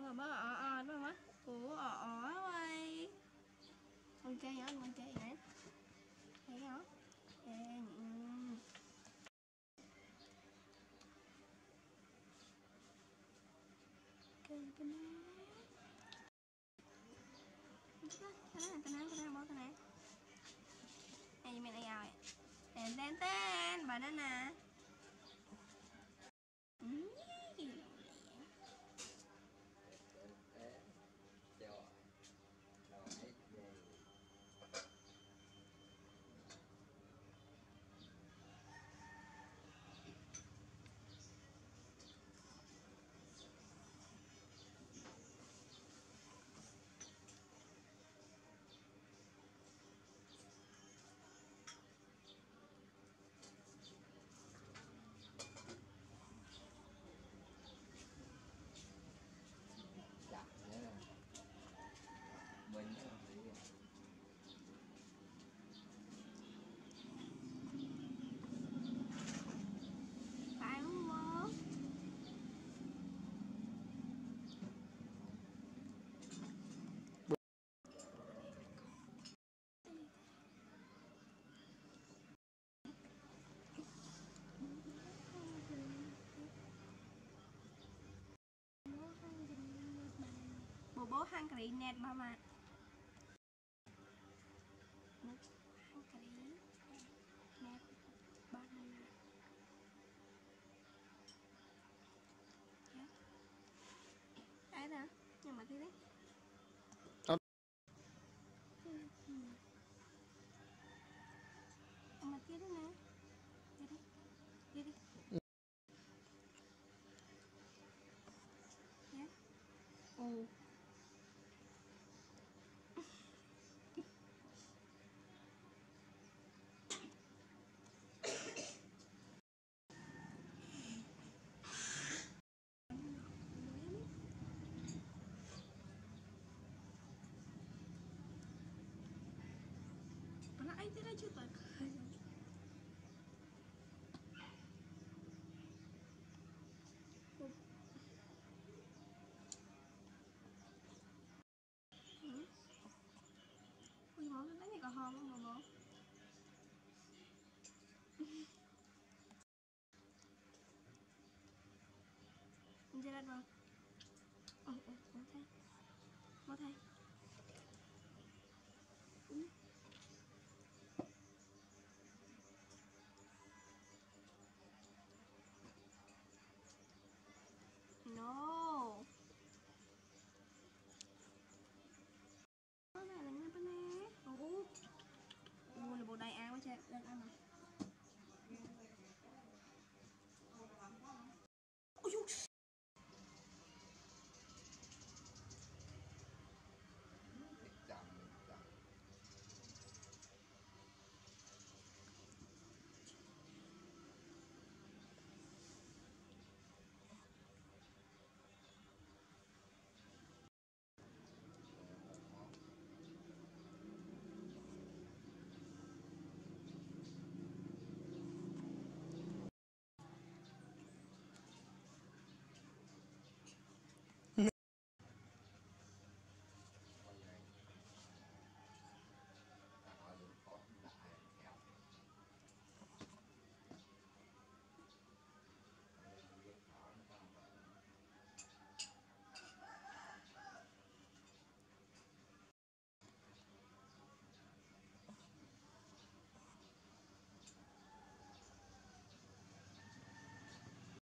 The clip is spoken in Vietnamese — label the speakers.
Speaker 1: bơ bơ mất của vậy con chơi nhá con chơi nhá thấy không cái này bó cái này này mình này rồi tên banana
Speaker 2: chặt nhá mình
Speaker 1: phải không bố bố hungry net mama hungry net banana ai đó nhưng mà thế đấy mà kia đó nè đi đi ồ pernah aja tidak juta ui bố cái này có hòm không bố Jalan bang. Oh, mau thay.